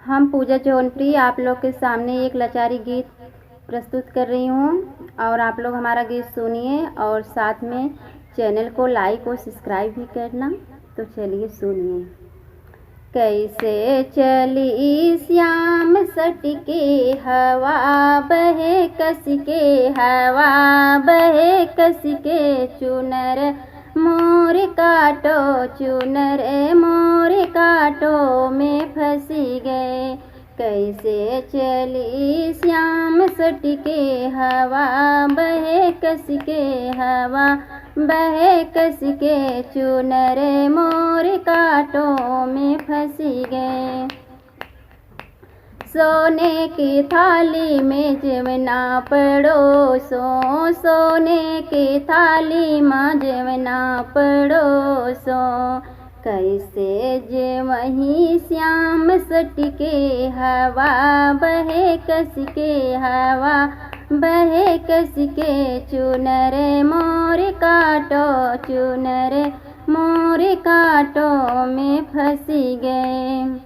हम पूजा जौनप्री आप लोग के सामने एक लाचारी गीत प्रस्तुत कर रही हूँ और आप लोग हमारा गीत सुनिए और साथ में चैनल को लाइक और सब्सक्राइब भी करना। तो चलिए सुनिए। कैसे चली श्याम सटके हवा बहे कस के, हवा बहे कस के, चुनर मोर काटो, चुनर मोर काटो में फंसी गए। कैसे चली श्याम सटके हवा बहे कस के, हवा बहे कस के, चुनर मोर काटो में फंसी गए। सोने की थाली में जवना पड़ोसो, सोने की थाली में जवना पड़ोसो। कैसे जवहीं श्याम सटके हवा बहे कस के, हवा बहे कस के, चुनर मोर काटो, चुनर मोर काटो में फंसी गए।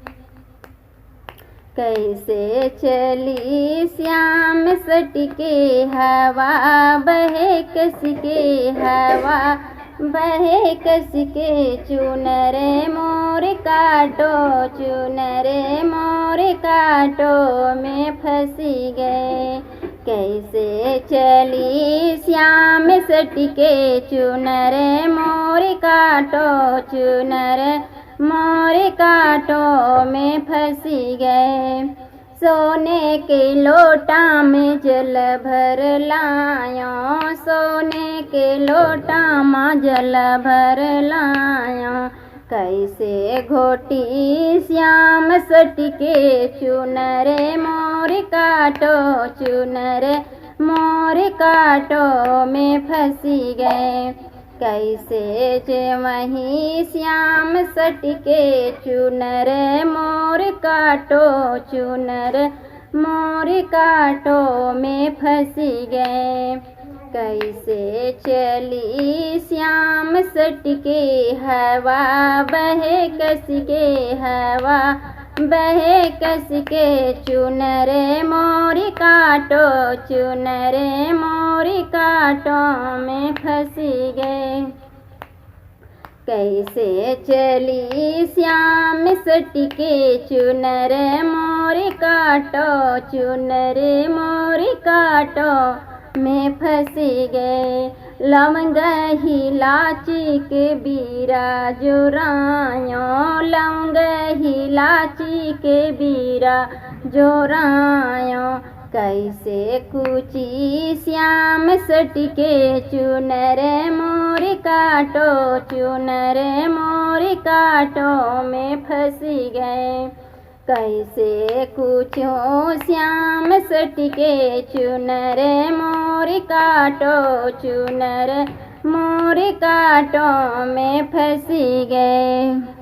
कैसे चली श्याम सटके हवा बहे कस के, हवा बहे कस के, चुनर मोर काटो, चुनर मोर काटो में फंसी गए। कैसे चली श्याम सटके चुनर मोर काटो, चुनर मोर कांटों में फंसी गए। सोने के लोटा में जल भर लायो, सोने के लोटा में जल भर लायो। कैसे घोटी श्याम सटके चुनर मोर काटो, चुनर मोर कांटों में फंसी गए। कैसे जवहीं श्याम सटके चुनर मोर काटो, चुनर मोर काटो में फंसी गए। कैसे चली श्याम सटके हवा बहे कस के, हवा बहे कस के, चुनर मोर काटो, चुनर मोर काटो में फंसी गए। कैसे चली श्याम सटके चुनर मोर काटो, चुनर मोर काटो में फंसी गए। लवंग इलायची के बीरा जोरायो, लवंग इलायची के बीरा जोरायो। कैसे कुची श्याम सटके चुनर मोर काटो, चुनर मोर काटो में फंसी गए। कैसे कुछो श्याम सटके चुनर मोर काटो, चुनर मोर काटो में फंसी गए।